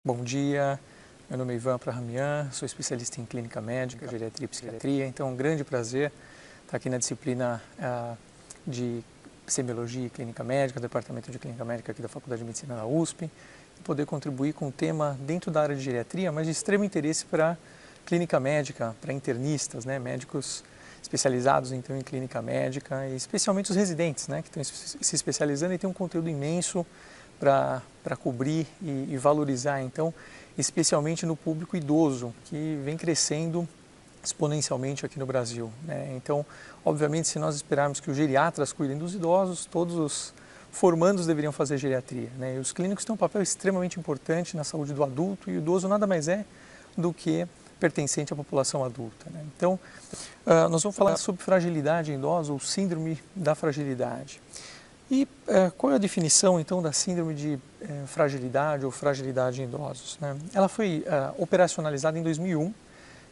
Bom dia, meu nome é Ivan Prahamian, sou especialista em clínica médica, geriatria e psiquiatria, então é um grande prazer estar aqui na disciplina de semiologia e clínica médica, departamento de clínica médica aqui da Faculdade de Medicina da USP, e poder contribuir com um tema dentro da área de geriatria, mas de extremo interesse para clínica médica, para internistas, médicos especializados então em clínica médica, e especialmente os residentes, que estão se especializando e têm um conteúdo imenso para cobrir e valorizar, então, especialmente no público idoso, que vem crescendo exponencialmente aqui no Brasil. Então, obviamente, se nós esperarmos que os geriatras cuidem dos idosos, todos os formandos deveriam fazer geriatria. E os clínicos têm um papel extremamente importante na saúde do adulto, e o idoso nada mais é do que pertencente à população adulta. Então, nós vamos falar sobre fragilidade em idosos, ou síndrome da fragilidade. E qual é a definição, então, da síndrome de fragilidade ou fragilidade em idosos? Ela foi operacionalizada em 2001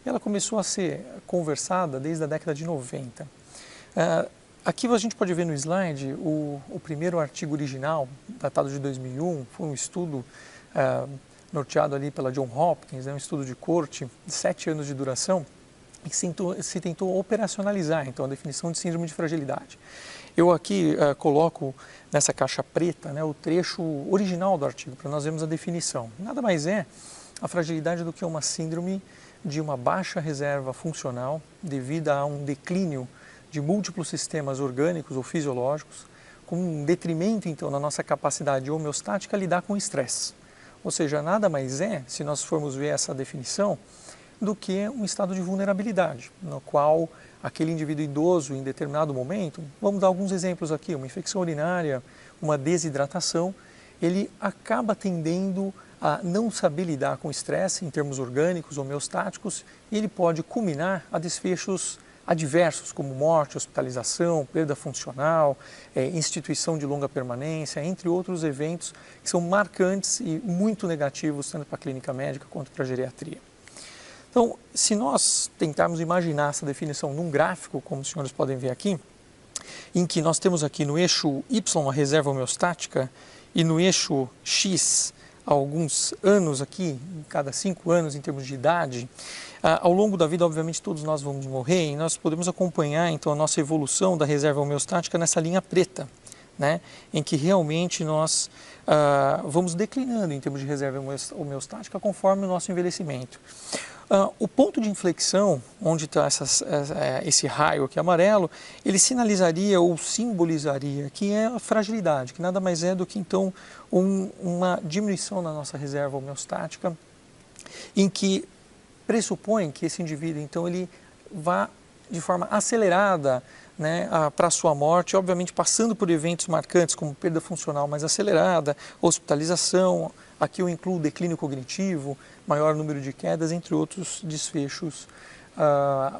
e ela começou a ser conversada desde a década de 90. Aqui a gente pode ver no slide o primeiro artigo original, datado de 2001, foi um estudo norteado ali pela Johns Hopkins, um estudo de corte de 7 anos de duração, e se tentou operacionalizar, então, a definição de síndrome de fragilidade. Eu aqui coloco nessa caixa preta o trecho original do artigo, para nós vermos a definição. Nada mais é a fragilidade do que uma síndrome de uma baixa reserva funcional devido a um declínio de múltiplos sistemas orgânicos ou fisiológicos, com um detrimento, então, na nossa capacidade homeostática a lidar com o estresse. Ou seja, nada mais é, se nós formos ver essa definição, do que um estado de vulnerabilidade, no qual aquele indivíduo idoso, em determinado momento, vamos dar alguns exemplos aqui, uma infecção urinária, uma desidratação, ele acaba tendendo a não saber lidar com o estresse em termos orgânicos, homeostáticos, e ele pode culminar a desfechos adversos, como morte, hospitalização, perda funcional, instituição de longa permanência, entre outros eventos que são marcantes e muito negativos, tanto para a clínica médica quanto para a geriatria. Então, se nós tentarmos imaginar essa definição num gráfico, como os senhores podem ver aqui, em que nós temos aqui no eixo Y a reserva homeostática e no eixo X alguns anos aqui, cada 5 anos em termos de idade, ao longo da vida, obviamente, todos nós vamos morrer e nós podemos acompanhar, então, a nossa evolução da reserva homeostática nessa linha preta, em que realmente nós vamos declinando em termos de reserva homeostática conforme o nosso envelhecimento. O ponto de inflexão, onde está esse raio aqui amarelo, ele sinalizaria ou simbolizaria que é a fragilidade, que nada mais é do que então uma diminuição na nossa reserva homeostática, em que pressupõe que esse indivíduo então ele vá de forma acelerada para a sua morte, obviamente passando por eventos marcantes como perda funcional mais acelerada, hospitalização, aqui eu incluo declínio cognitivo, maior número de quedas, entre outros desfechos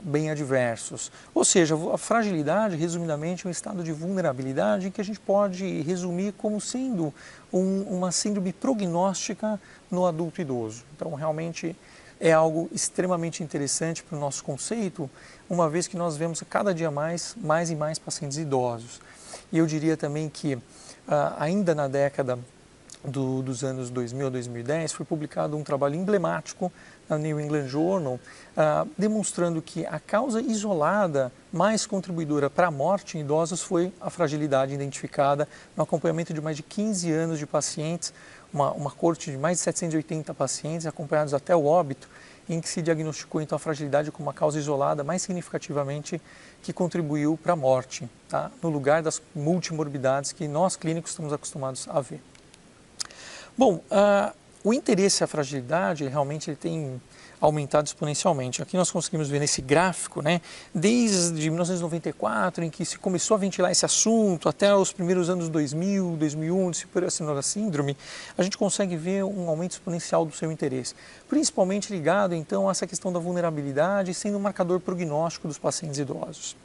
bem adversos. Ou seja, a fragilidade, resumidamente, é um estado de vulnerabilidade que a gente pode resumir como sendo uma síndrome prognóstica no adulto idoso. Então, realmente é algo extremamente interessante para o nosso conceito, uma vez que nós vemos cada dia mais e mais pacientes idosos. E eu diria também que ainda na década dos anos 2000 a 2010, foi publicado um trabalho emblemático na New England Journal, demonstrando que a causa isolada mais contribuidora para a morte em idosos foi a fragilidade identificada no acompanhamento de mais de 15 anos de pacientes, uma corte de mais de 780 pacientes acompanhados até o óbito, em que se diagnosticou então a fragilidade como uma causa isolada mais significativamente que contribuiu para a morte, no lugar das multimorbidades que nós clínicos estamos acostumados a ver. Bom, o interesse à fragilidade realmente ele tem aumentado exponencialmente. Aqui nós conseguimos ver nesse gráfico, desde 1994, em que se começou a ventilar esse assunto, até os primeiros anos 2000, 2001, de se operacionar a síndrome, a gente consegue ver um aumento exponencial do seu interesse, principalmente ligado então a essa questão da vulnerabilidade, sendo um marcador prognóstico dos pacientes idosos.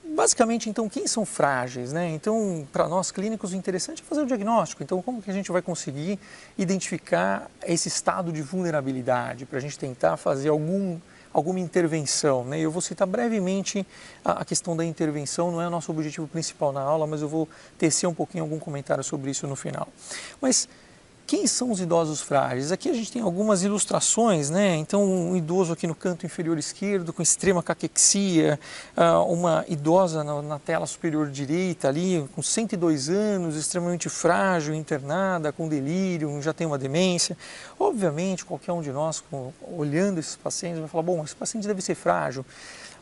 Basicamente, então, quem são frágeis? Então, para nós clínicos, o interessante é fazer o diagnóstico. Então, como que a gente vai conseguir identificar esse estado de vulnerabilidade para a gente tentar fazer alguma intervenção? Eu vou citar brevemente a questão da intervenção, não é o nosso objetivo principal na aula, mas eu vou tecer um pouquinho algum comentário sobre isso no final. Mas quem são os idosos frágeis? Aqui a gente tem algumas ilustrações, né? Então, um idoso aqui no canto inferior esquerdo com extrema caquexia, uma idosa na tela superior direita ali com 102 anos, extremamente frágil, internada, com delírio, já tem uma demência. Obviamente, qualquer um de nós, olhando esses pacientes, vai falar, bom, esse paciente deve ser frágil,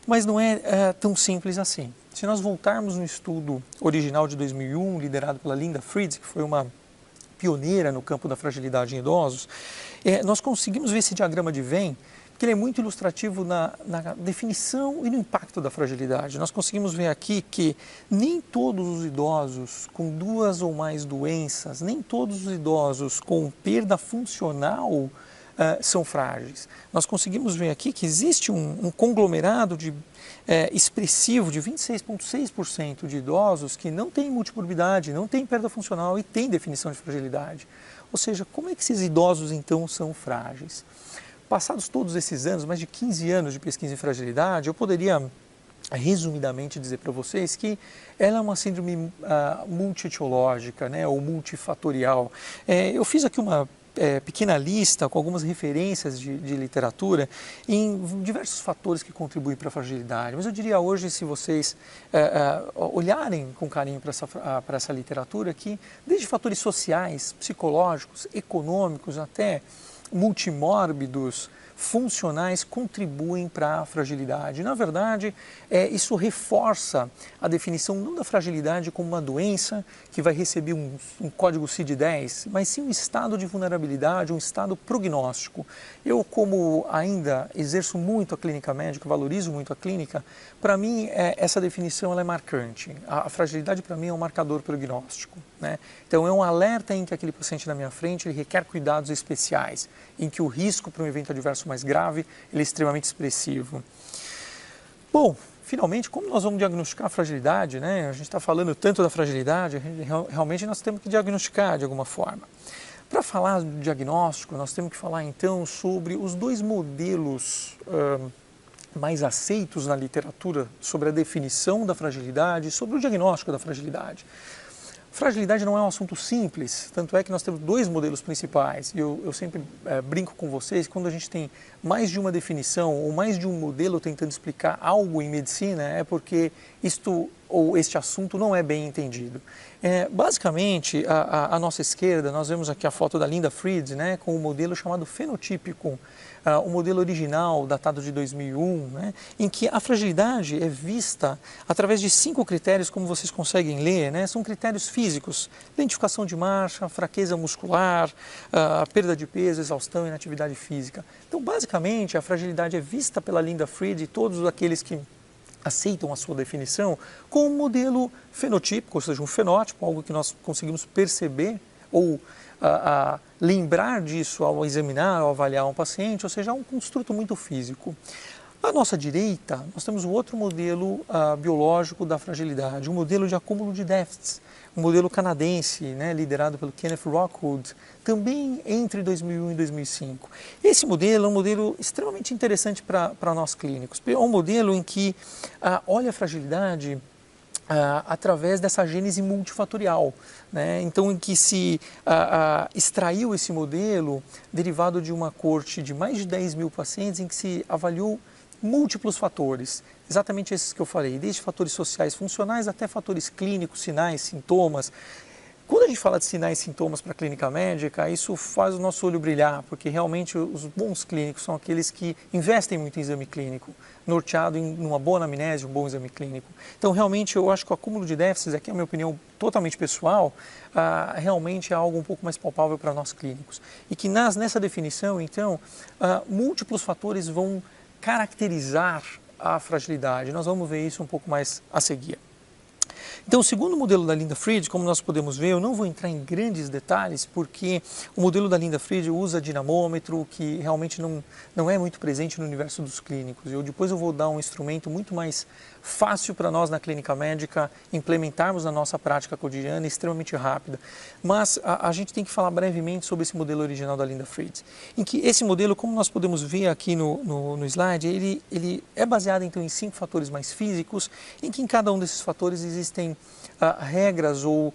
mas não é tão simples assim. Se nós voltarmos no estudo original de 2001, liderado pela Linda Fried, que foi uma pioneira no campo da fragilidade em idosos, nós conseguimos ver esse diagrama de Venn, que ele é muito ilustrativo na definição e no impacto da fragilidade. Nós conseguimos ver aqui que nem todos os idosos com 2 ou mais doenças, nem todos os idosos com perda funcional são frágeis. Nós conseguimos ver aqui que existe um conglomerado expressivo de 26,6% de idosos que não têm multimorbidade, não têm perda funcional e têm definição de fragilidade. Ou seja, como é que esses idosos então são frágeis? Passados todos esses anos, mais de 15 anos de pesquisa em fragilidade, eu poderia resumidamente dizer para vocês que ela é uma síndrome multietiológica, né, ou multifatorial. Eu fiz aqui uma pequena lista com algumas referências de literatura em diversos fatores que contribuem para a fragilidade. Mas eu diria hoje, se vocês olharem com carinho para essa literatura, que desde fatores sociais, psicológicos, econômicos, até multimórbidos, funcionais, contribuem para a fragilidade. Na verdade, isso reforça a definição não da fragilidade como uma doença que vai receber um código CID-10, mas sim um estado de vulnerabilidade, um estado prognóstico. Eu, como ainda exerço muito a clínica médica, valorizo muito a clínica, para mim essa definição ela é marcante. A fragilidade para mim é um marcador prognóstico, né? Então é um alerta em que aquele paciente na minha frente ele requer cuidados especiais, em que o risco para um evento adverso mais grave ele é extremamente expressivo. Bom, finalmente, como nós vamos diagnosticar a fragilidade, né? A gente está falando tanto da fragilidade, realmente nós temos que diagnosticar de alguma forma. Para falar do diagnóstico, nós temos que falar então sobre os 2 modelos mais aceitos na literatura sobre a definição da fragilidade, sobre o diagnóstico da fragilidade. Fragilidade não é um assunto simples, tanto é que nós temos 2 modelos principais. E eu sempre brinco com vocês, quando a gente tem mais de uma definição ou mais de um modelo tentando explicar algo em medicina, é porque este assunto não é bem entendido. Basicamente, à nossa esquerda, nós vemos aqui a foto da Linda Fried, né, com um modelo chamado fenotípico, o modelo original, datado de 2001, né, em que a fragilidade é vista através de 5 critérios, como vocês conseguem ler, né, são critérios físicos: lentificação de marcha, fraqueza muscular, perda de peso, exaustão e inatividade física. Então, basicamente, a fragilidade é vista pela Linda Fried e todos aqueles que aceitam a sua definição com um modelo fenotípico, ou seja, um fenótipo, algo que nós conseguimos perceber ou lembrar disso ao examinar, ao avaliar um paciente, ou seja, um construto muito físico. À nossa direita, nós temos o outro modelo biológico da fragilidade, um modelo de acúmulo de déficits, um modelo canadense, né, liderado pelo Kenneth Rockwood, também entre 2001 e 2005. Esse modelo é um modelo extremamente interessante para nós clínicos. É um modelo em que olha a fragilidade através dessa gênese multifatorial, né? Então, em que se extraiu esse modelo derivado de uma corte de mais de 10 mil pacientes, em que se avaliou múltiplos fatores, exatamente esses que eu falei, desde fatores sociais funcionais até fatores clínicos, sinais, sintomas. Quando a gente fala de sinais e sintomas para a clínica médica, isso faz o nosso olho brilhar, porque realmente os bons clínicos são aqueles que investem muito em exame clínico, norteado em uma boa anamnese, um bom exame clínico. Então, realmente, eu acho que o acúmulo de déficits, aqui é a minha opinião totalmente pessoal, realmente é algo um pouco mais palpável para nós clínicos. E que nessa definição, então, múltiplos fatores vão caracterizar a fragilidade. Nós vamos ver isso um pouco mais a seguir. Então, o segundo modelo da Linda Fried, como nós podemos ver, eu não vou entrar em grandes detalhes, porque o modelo da Linda Fried usa dinamômetro, que realmente não é muito presente no universo dos clínicos. Depois eu vou dar um instrumento muito mais fácil para nós na clínica médica implementarmos na nossa prática cotidiana, extremamente rápida. Mas a gente tem que falar brevemente sobre esse modelo original da Linda Fried, em que esse modelo, como nós podemos ver aqui no slide, ele é baseado então em 5 fatores mais físicos, em que em cada um desses fatores existem existem regras ou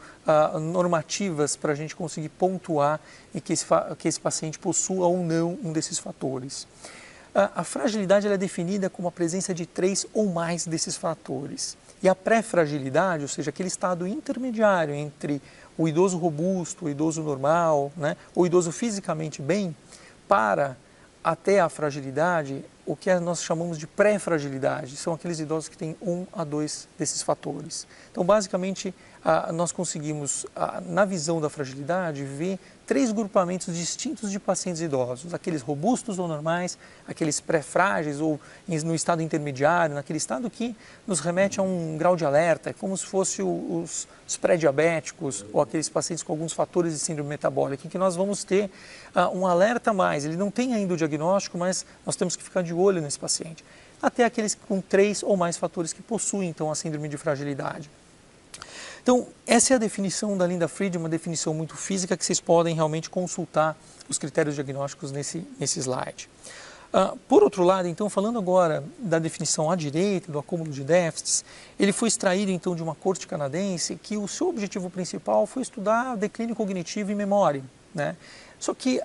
normativas para a gente conseguir pontuar em que esse paciente possua ou não um desses fatores. A fragilidade ela é definida como a presença de 3 ou mais desses fatores. E a pré-fragilidade, ou seja, aquele estado intermediário entre o idoso robusto, o idoso normal, né, o idoso fisicamente bem, para até a fragilidade, o que nós chamamos de pré-fragilidade, são aqueles idosos que têm 1 a 2 desses fatores. Então, basicamente, nós conseguimos, na visão da fragilidade, ver 3 grupamentos distintos de pacientes idosos, aqueles robustos ou normais, aqueles pré-frágeis ou no estado intermediário, naquele estado que nos remete a um grau de alerta, como se fosse os pré-diabéticos ou aqueles pacientes com alguns fatores de síndrome metabólica, em que nós vamos ter um alerta a mais. Ele não tem ainda o diagnóstico, mas nós temos que ficar de olho nesse paciente. Até aqueles com 3 ou mais fatores que possuem, então, a síndrome de fragilidade. Então, essa é a definição da Linda Fried, uma definição muito física que vocês podem realmente consultar os critérios diagnósticos nesse slide. Por outro lado, então, falando agora da definição à direita, do acúmulo de déficits, ele foi extraído então de uma corte canadense que o seu objetivo principal foi estudar declínio cognitivo e memória, né? Só que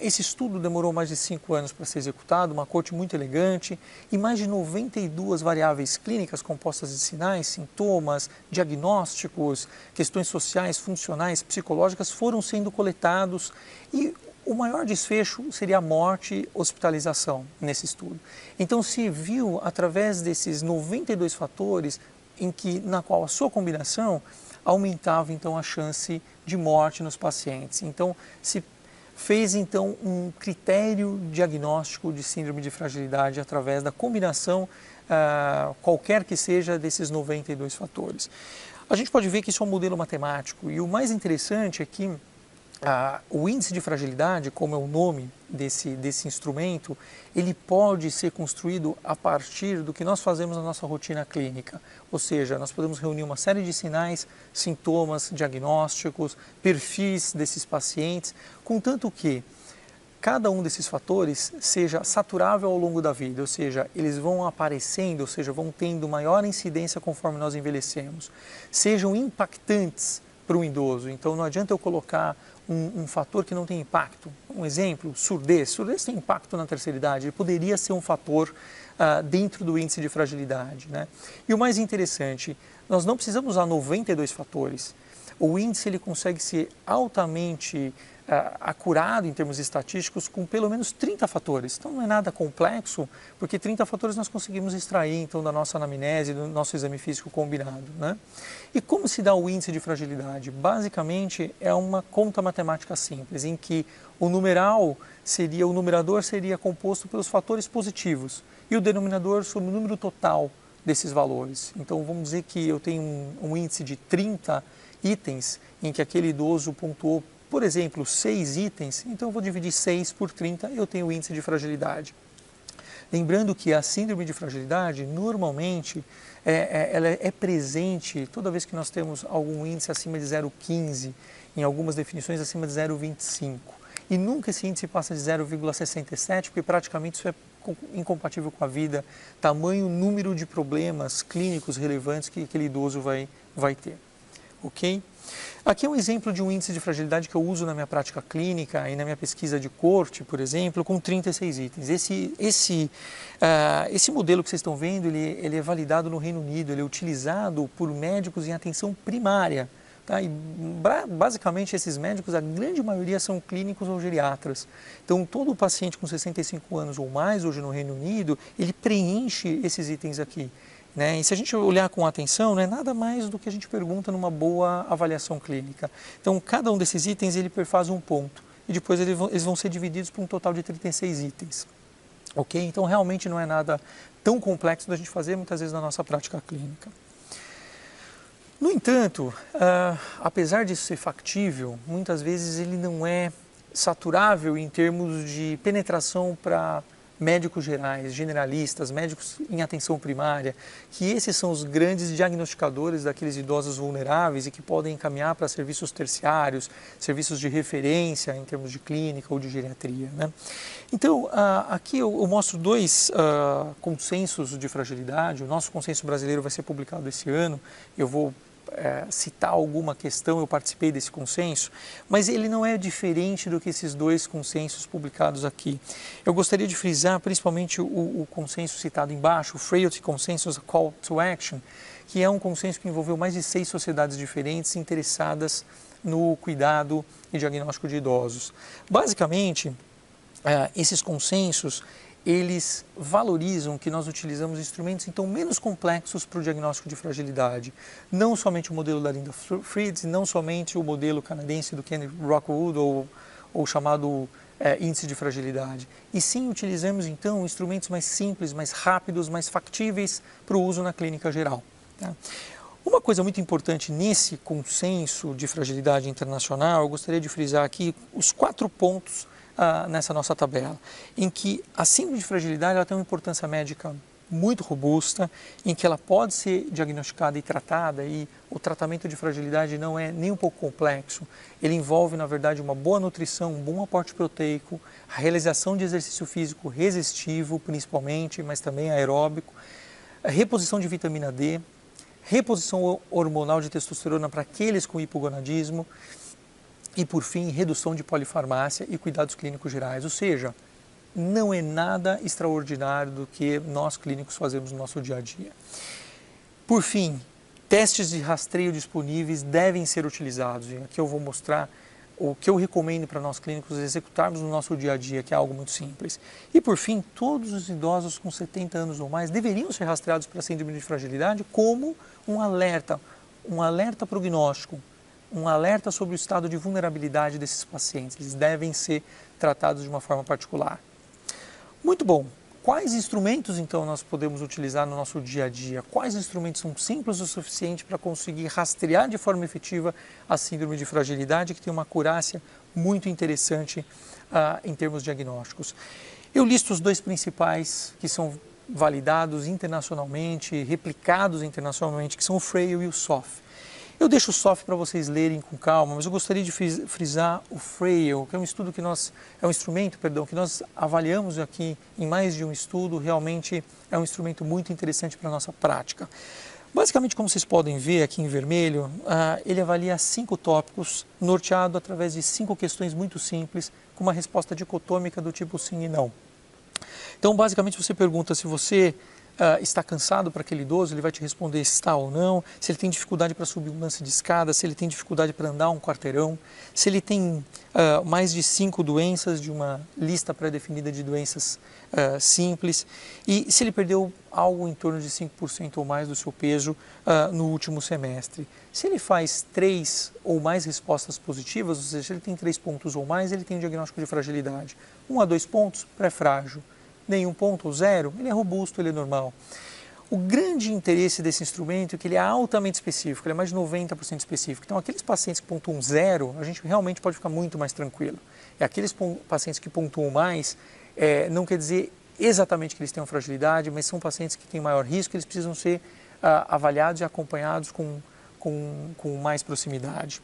esse estudo demorou mais de 5 anos para ser executado, uma corte muito elegante, e mais de 92 variáveis clínicas compostas de sinais, sintomas, diagnósticos, questões sociais, funcionais, psicológicas foram sendo coletados e o maior desfecho seria a morte e hospitalização nesse estudo. Então se viu através desses 92 fatores na qual a sua combinação aumentava então a chance de morte nos pacientes. Então se fez então um critério diagnóstico de síndrome de fragilidade através da combinação, qualquer que seja, desses 92 fatores. A gente pode ver que isso é um modelo matemático e o mais interessante é que o índice de fragilidade, como é o nome desse instrumento, ele pode ser construído a partir do que nós fazemos na nossa rotina clínica. Ou seja, nós podemos reunir uma série de sinais, sintomas, diagnósticos, perfis desses pacientes, contanto que cada um desses fatores seja saturável ao longo da vida, ou seja, eles vão aparecendo, ou seja, vão tendo maior incidência conforme nós envelhecemos, sejam impactantes para um idoso. Então não adianta eu colocar um fator que não tem impacto. Um exemplo, surdez. Surdez tem impacto na terceira idade, ele poderia ser um fator dentro do índice de fragilidade, né? E o mais interessante, nós não precisamos usar 92 fatores. O índice ele consegue ser altamente acurado em termos estatísticos com pelo menos 30 fatores. Então não é nada complexo, porque 30 fatores nós conseguimos extrair então da nossa anamnese, do nosso exame físico combinado, né? E como se dá o índice de fragilidade? Basicamente é uma conta matemática simples, em que o numerador seria composto pelos fatores positivos e o denominador sobre o número total desses valores. Então vamos dizer que eu tenho um índice de 30 itens em que aquele idoso pontuou, por exemplo, 6 itens, então eu vou dividir 6 por 30 e eu tenho o índice de fragilidade. Lembrando que a síndrome de fragilidade, normalmente, ela é presente toda vez que nós temos algum índice acima de 0,15, em algumas definições acima de 0,25. E nunca esse índice passa de 0,67, porque praticamente isso é incompatível com a vida, tamanho número de problemas clínicos relevantes que aquele idoso vai ter. Ok? Aqui é um exemplo de um índice de fragilidade que eu uso na minha prática clínica e na minha pesquisa de corte, por exemplo, com 36 itens. Esse modelo que vocês estão vendo, ele é validado no Reino Unido, ele é utilizado por médicos em atenção primária. Tá? E basicamente esses médicos, a grande maioria são clínicos ou geriatras. Então todo paciente com 65 anos ou mais hoje no Reino Unido, ele preenche esses itens aqui. Né? E se a gente olhar com atenção, não é nada mais do que a gente pergunta numa boa avaliação clínica. Então, cada um desses itens, ele perfaz um ponto. E depois eles vão ser divididos por um total de 36 itens. Ok? Então, realmente não é nada tão complexo da gente fazer, muitas vezes, na nossa prática clínica. No entanto, apesar disso ser factível, muitas vezes ele não é saturável em termos de penetração para médicos gerais, generalistas, médicos em atenção primária, que esses são os grandes diagnosticadores daqueles idosos vulneráveis e que podem encaminhar para serviços terciários, serviços de referência em termos de clínica ou de geriatria, né? Então, aqui eu mostro 2 consensos de fragilidade. O nosso consenso brasileiro vai ser publicado esse ano. Eu vou citar alguma questão, eu participei desse consenso, mas ele não é diferente do que esses dois consensos publicados aqui. Eu gostaria de frisar principalmente o consenso citado embaixo, o Frailty Consensus Call to Action, que é um consenso que envolveu mais de 6 sociedades diferentes interessadas no cuidado e diagnóstico de idosos. Basicamente, esses consensos, eles valorizam que nós utilizamos instrumentos então menos complexos para o diagnóstico de fragilidade. Não somente o modelo da Linda Frieds, não somente o modelo canadense do Ken Rockwood ou chamado índice de fragilidade. E sim utilizamos então instrumentos mais simples, mais rápidos, mais factíveis para o uso na clínica geral. Tá? Uma coisa muito importante nesse consenso de fragilidade internacional, eu gostaria de frisar aqui os 4 pontos nessa nossa tabela, em que a síndrome de fragilidade ela tem uma importância médica muito robusta, em que ela pode ser diagnosticada e tratada, e o tratamento de fragilidade não é nem um pouco complexo. Ele envolve, na verdade, uma boa nutrição, um bom aporte proteico, a realização de exercício físico resistivo, principalmente, mas também aeróbico, a reposição de vitamina D, reposição hormonal de testosterona para aqueles com hipogonadismo, e, por fim, redução de polifarmácia e cuidados clínicos gerais. Ou seja, não é nada extraordinário do que nós clínicos fazemos no nosso dia a dia. Por fim, testes de rastreio disponíveis devem ser utilizados. E aqui eu vou mostrar o que eu recomendo para nós clínicos executarmos no nosso dia a dia, que é algo muito simples. E, por fim, todos os idosos com 70 anos ou mais deveriam ser rastreados para a síndrome de fragilidade como um alerta prognóstico, um alerta sobre o estado de vulnerabilidade desses pacientes. Eles devem ser tratados de uma forma particular. Muito bom. Quais instrumentos, então, nós podemos utilizar no nosso dia a dia? Quais instrumentos são simples o suficiente para conseguir rastrear de forma efetiva a síndrome de fragilidade, que tem uma acurácia muito interessante em termos diagnósticos? Eu listo os 2 principais que são validados internacionalmente, replicados internacionalmente, que são o Frail e o SOF. Eu deixo o SOF para vocês lerem com calma, mas eu gostaria de frisar o Frail, que é um estudo que é um instrumento, que nós avaliamos aqui em mais de um estudo, realmente é um instrumento muito interessante para a nossa prática. Basicamente, como vocês podem ver aqui em vermelho, ele avalia 5 tópicos, norteado através de 5 questões muito simples, com uma resposta dicotômica do tipo sim e não. Então, basicamente, você pergunta se você está cansado para aquele idoso, ele vai te responder se está ou não, se ele tem dificuldade para subir um lance de escada, se ele tem dificuldade para andar um quarteirão, se ele tem mais de 5 doenças de uma lista pré-definida de doenças simples, e se ele perdeu algo em torno de 5% ou mais do seu peso no último semestre. Se ele faz 3 ou mais respostas positivas, ou seja, se ele tem 3 pontos ou mais, ele tem um diagnóstico de fragilidade. 1 a 2 pontos, pré-frágil. Nenhum ponto ou 0, ele é robusto, ele é normal. O grande interesse desse instrumento é que ele é altamente específico, ele é mais de 90% específico. Então, aqueles pacientes que pontuam 0, a gente realmente pode ficar muito mais tranquilo. E aqueles pacientes que pontuam mais, não quer dizer exatamente que eles tenham fragilidade, mas são pacientes que têm maior risco, eles precisam ser avaliados e acompanhados com mais proximidade.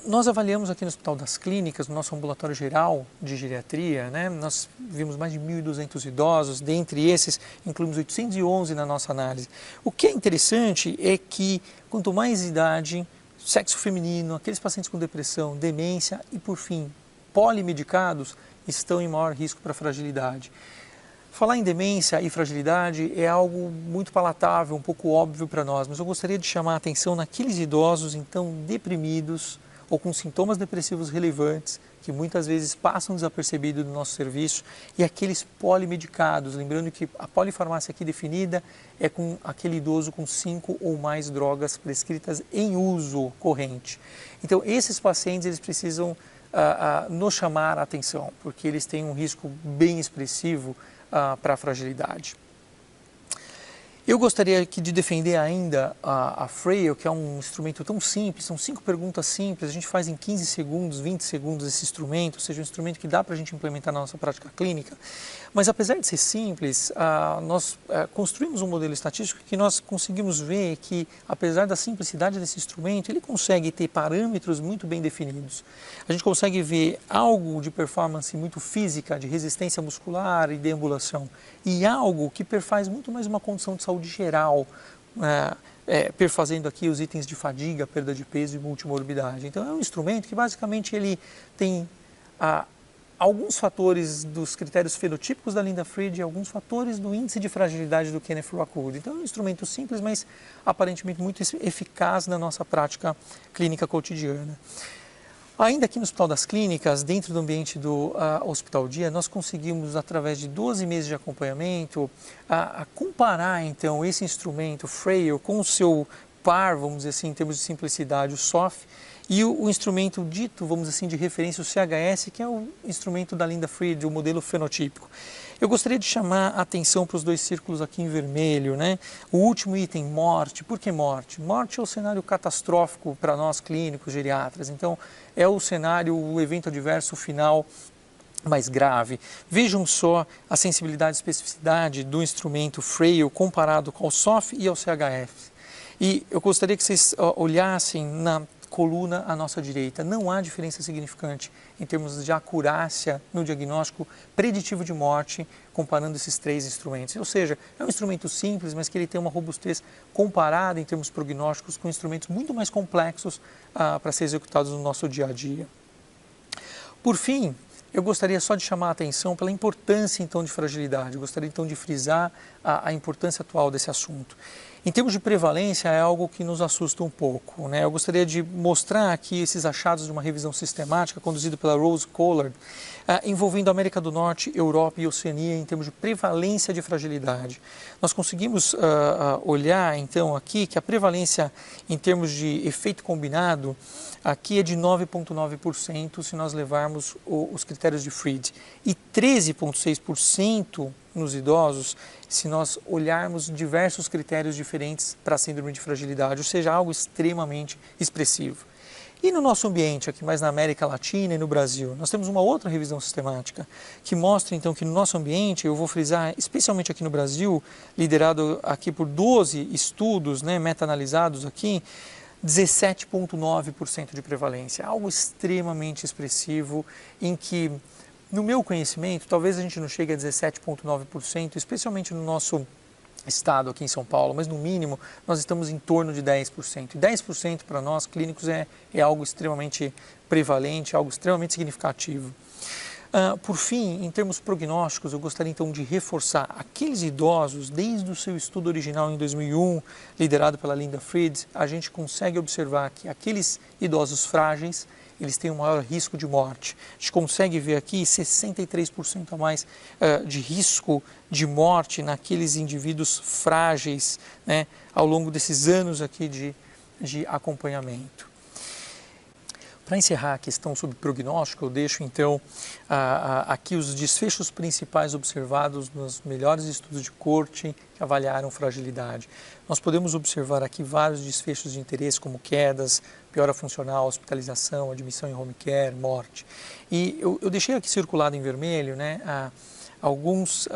Nós avaliamos aqui no Hospital das Clínicas, no nosso ambulatório geral de geriatria, né? Nós vimos mais de 1.200 idosos, dentre esses incluímos 811 na nossa análise. O que é interessante é que quanto mais idade, sexo feminino, aqueles pacientes com depressão, demência e, por fim, polimedicados, estão em maior risco para fragilidade. Falar em demência e fragilidade é algo muito palatável, um pouco óbvio para nós, mas eu gostaria de chamar a atenção naqueles idosos, então, deprimidos ou com sintomas depressivos relevantes, que muitas vezes passam desapercebidos no nosso serviço, e aqueles polimedicados, lembrando que a polifarmácia aqui definida é com aquele idoso com 5 ou mais drogas prescritas em uso corrente. Então, esses pacientes, eles precisam nos chamar a atenção, porque eles têm um risco bem expressivo para a fragilidade. Eu gostaria aqui de defender ainda a Frail, que é um instrumento tão simples, são 5 perguntas simples, a gente faz em 15 segundos, 20 segundos esse instrumento, ou seja, um instrumento que dá para a gente implementar na nossa prática clínica, mas apesar de ser simples, nós construímos um modelo estatístico que nós conseguimos ver que, apesar da simplicidade desse instrumento, ele consegue ter parâmetros muito bem definidos. A gente consegue ver algo de performance muito física, de resistência muscular e deambulação, e algo que perfaz muito mais uma condição de saúde geral, perfazendo aqui os itens de fadiga, perda de peso e multimorbidade. Então é um instrumento que basicamente ele tem alguns fatores dos critérios fenotípicos da Linda Fried e alguns fatores do índice de fragilidade do Kenneth Rockwood. Então é um instrumento simples, mas aparentemente muito eficaz na nossa prática clínica cotidiana. Ainda aqui no Hospital das Clínicas, dentro do ambiente do Hospital Dia, nós conseguimos, através de 12 meses de acompanhamento, comparar então esse instrumento Frail com o seu par, vamos dizer assim, em termos de simplicidade, o SOF, e o instrumento dito, vamos dizer assim, de referência, o CHS, que é o instrumento da Linda Fried, o modelo fenotípico. Eu gostaria de chamar a atenção para os dois círculos aqui em vermelho, né? O último item, morte. Por que morte? Morte é o cenário catastrófico para nós clínicos, geriatras. Então, é o cenário, o evento adverso final mais grave. Vejam só a sensibilidade e especificidade do instrumento Frail comparado ao SOF e ao CHF. E eu gostaria que vocês olhassem na coluna à nossa direita. Não há diferença significante em termos de acurácia no diagnóstico preditivo de morte, comparando esses três instrumentos. Ou seja, é um instrumento simples, mas que ele tem uma robustez comparada em termos prognósticos com instrumentos muito mais complexos para ser executados no nosso dia a dia. Por fim, eu gostaria só de chamar a atenção pela importância então de fragilidade. Eu gostaria então de frisar a importância atual desse assunto. Em termos de prevalência, é algo que nos assusta um pouco, né? Eu gostaria de mostrar aqui esses achados de uma revisão sistemática conduzida pela Rose Collard, envolvendo a América do Norte, Europa e Oceania em termos de prevalência de fragilidade. Nós conseguimos olhar, então, aqui que a prevalência em termos de efeito combinado, aqui é de 9,9% se nós levarmos os critérios de Fried e 13,6% nos idosos se nós olharmos diversos critérios diferentes para a síndrome de fragilidade, ou seja, algo extremamente expressivo. E no nosso ambiente, aqui mais na América Latina e no Brasil, nós temos uma outra revisão sistemática que mostra então que no nosso ambiente, eu vou frisar especialmente aqui no Brasil, liderado aqui por 12 estudos, né, meta-analisados aqui, 17,9% de prevalência, algo extremamente expressivo em que, no meu conhecimento, talvez a gente não chegue a 17,9%, especialmente no nosso estado aqui em São Paulo, mas no mínimo nós estamos em torno de 10%. E 10% para nós clínicos é algo extremamente prevalente, algo extremamente significativo. Por fim, em termos prognósticos, eu gostaria então de reforçar aqueles idosos, desde o seu estudo original em 2001, liderado pela Linda Fried, a gente consegue observar que aqueles idosos frágeis, eles têm um maior risco de morte. A gente consegue ver aqui 63% a mais de risco de morte naqueles indivíduos frágeis, né, ao longo desses anos aqui de acompanhamento. Para encerrar a questão sobre prognóstico, eu deixo então aqui os desfechos principais observados nos melhores estudos de corte que avaliaram fragilidade. Nós podemos observar aqui vários desfechos de interesse, como quedas, piora funcional, hospitalização, admissão em home care, morte. E eu deixei aqui circulado em vermelho, né, alguns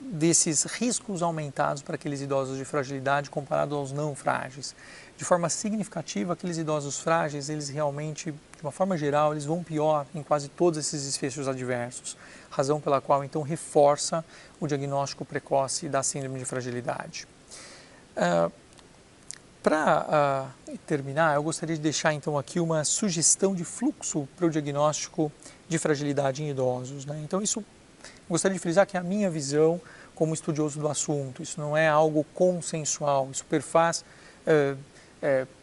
desses riscos aumentados para aqueles idosos de fragilidade comparado aos não frágeis. De forma significativa, aqueles idosos frágeis, eles realmente, de uma forma geral, eles vão pior em quase todos esses desfechos adversos, razão pela qual, então, reforça o diagnóstico precoce da síndrome de fragilidade. Para terminar, eu gostaria de deixar, então, aqui uma sugestão de fluxo para o diagnóstico de fragilidade em idosos, né? Então, isso, gostaria de frisar que é a minha visão como estudioso do assunto, isso não é algo consensual, isso perfaz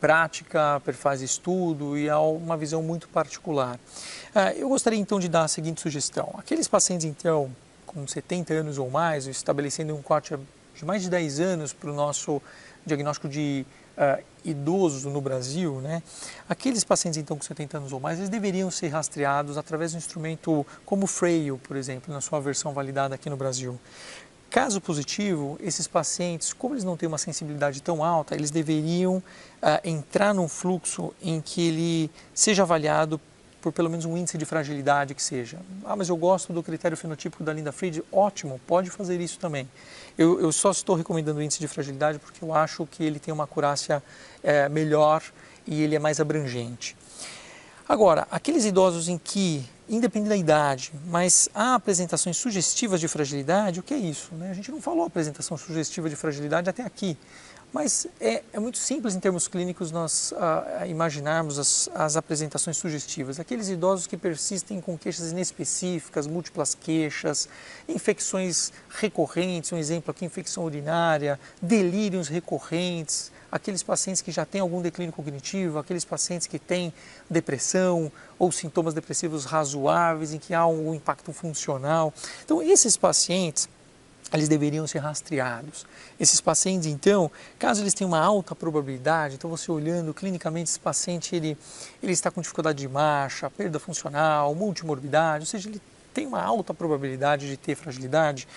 prática, perfaz estudo e há uma visão muito particular. Eu gostaria então de dar a seguinte sugestão. Aqueles pacientes então com 70 anos ou mais, estabelecendo um corte de mais de 10 anos para o nosso diagnóstico de idosos no Brasil, né? Aqueles pacientes então com 70 anos ou mais, eles deveriam ser rastreados através de um instrumento como o Frail, por exemplo, na sua versão validada aqui no Brasil. Caso positivo, esses pacientes, como eles não têm uma sensibilidade tão alta, eles deveriam entrar num fluxo em que ele seja avaliado por pelo menos um índice de fragilidade que seja. Mas eu gosto do critério fenotípico da Linda Fried, ótimo, pode fazer isso também. Eu só estou recomendando o índice de fragilidade porque eu acho que ele tem uma acurácia melhor e ele é mais abrangente. Agora, aqueles idosos em que, independente da idade, mas há apresentações sugestivas de fragilidade, o que é isso, né? A gente não falou apresentação sugestiva de fragilidade até aqui. Mas é muito simples em termos clínicos nós imaginarmos as apresentações sugestivas. Aqueles idosos que persistem com queixas inespecíficas, múltiplas queixas, infecções recorrentes, um exemplo aqui, infecção urinária, delírios recorrentes, aqueles pacientes que já têm algum declínio cognitivo, aqueles pacientes que têm depressão ou sintomas depressivos razoáveis, em que há um impacto funcional. Então, esses pacientes, eles deveriam ser rastreados. Esses pacientes, então, caso eles tenham uma alta probabilidade, então você olhando clinicamente esse paciente, ele está com dificuldade de marcha, perda funcional, multimorbidade, ou seja, ele tem uma alta probabilidade de ter fragilidade,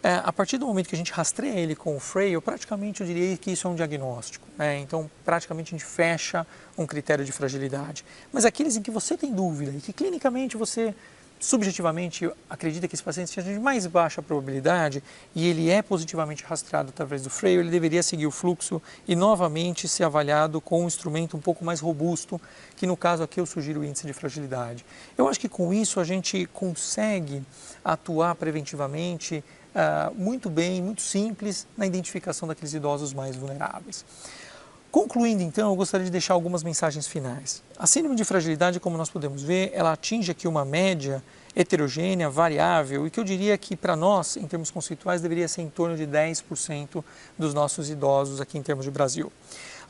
a partir do momento que a gente rastreia ele com o Frail, praticamente eu diria que isso é um diagnóstico, né? Então, praticamente a gente fecha um critério de fragilidade. Mas aqueles em que você tem dúvida e que clinicamente você subjetivamente acredita que esse paciente seja de mais baixa probabilidade e ele é positivamente rastreado através do Frail, ele deveria seguir o fluxo e novamente ser avaliado com um instrumento um pouco mais robusto, que no caso aqui eu sugiro o índice de fragilidade. Eu acho que com isso a gente consegue atuar preventivamente muito bem, muito simples na identificação daqueles idosos mais vulneráveis. Concluindo, então, eu gostaria de deixar algumas mensagens finais. A síndrome de fragilidade, como nós podemos ver, ela atinge aqui uma média heterogênea, variável, e que eu diria que para nós, em termos conceituais, deveria ser em torno de 10% dos nossos idosos aqui em termos de Brasil.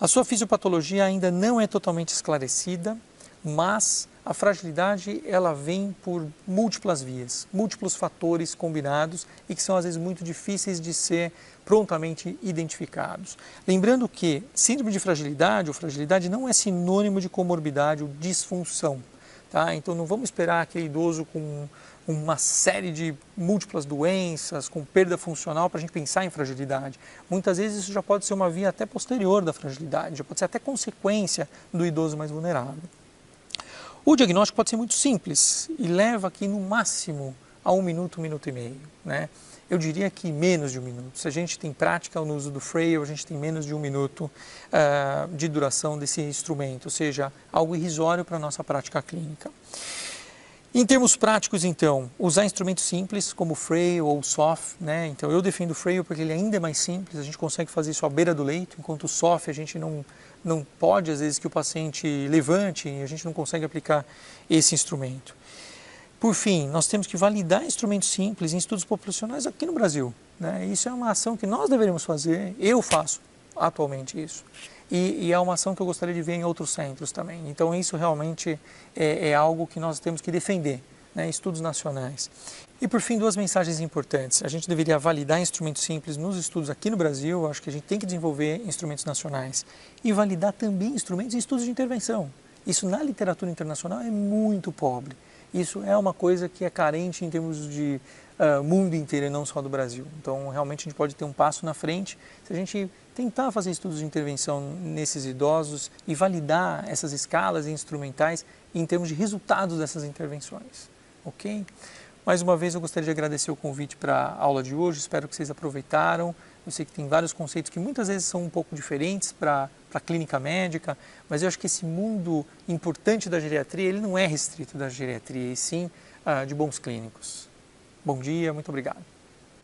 A sua fisiopatologia ainda não é totalmente esclarecida, mas a fragilidade ela vem por múltiplas vias, múltiplos fatores combinados e que são às vezes muito difíceis de ser prontamente identificados. Lembrando que síndrome de fragilidade ou fragilidade não é sinônimo de comorbidade ou disfunção, tá? Então não vamos esperar aquele idoso com uma série de múltiplas doenças, com perda funcional para a gente pensar em fragilidade. Muitas vezes isso já pode ser uma via até posterior da fragilidade, já pode ser até consequência do idoso mais vulnerável. O diagnóstico pode ser muito simples e leva aqui no máximo a 1 minuto, 1 minuto e meio, né? Eu diria que menos de 1 minuto. Se a gente tem prática no uso do Frail, a gente tem menos de 1 minuto de duração desse instrumento, ou seja, algo irrisório para a nossa prática clínica. Em termos práticos, então, usar instrumentos simples como o Frail ou o SOF, né? Então eu defendo o Frail porque ele ainda é mais simples, a gente consegue fazer isso à beira do leito, enquanto o SOF a gente não pode, às vezes, que o paciente levante e a gente não consegue aplicar esse instrumento. Por fim, nós temos que validar instrumentos simples em estudos populacionais aqui no Brasil, né? Isso é uma ação que nós deveríamos fazer, eu faço atualmente isso. E é uma ação que eu gostaria de ver em outros centros também. Então isso realmente é algo que nós temos que defender, né? Estudos nacionais. E por fim, 2 mensagens importantes. A gente deveria validar instrumentos simples nos estudos aqui no Brasil, eu acho que a gente tem que desenvolver instrumentos nacionais. E validar também instrumentos em estudos de intervenção. Isso na literatura internacional é muito pobre. Isso é uma coisa que é carente em termos de mundo inteiro e não só do Brasil. Então, realmente, a gente pode ter um passo na frente se a gente tentar fazer estudos de intervenção nesses idosos e validar essas escalas instrumentais em termos de resultados dessas intervenções. Ok? Mais uma vez, eu gostaria de agradecer o convite para a aula de hoje. Espero que vocês aproveitaram. Eu sei que tem vários conceitos que muitas vezes são um pouco diferentes para a clínica médica, mas eu acho que esse mundo importante da geriatria, ele não é restrito da geriatria, e sim de bons clínicos. Bom dia, muito obrigado.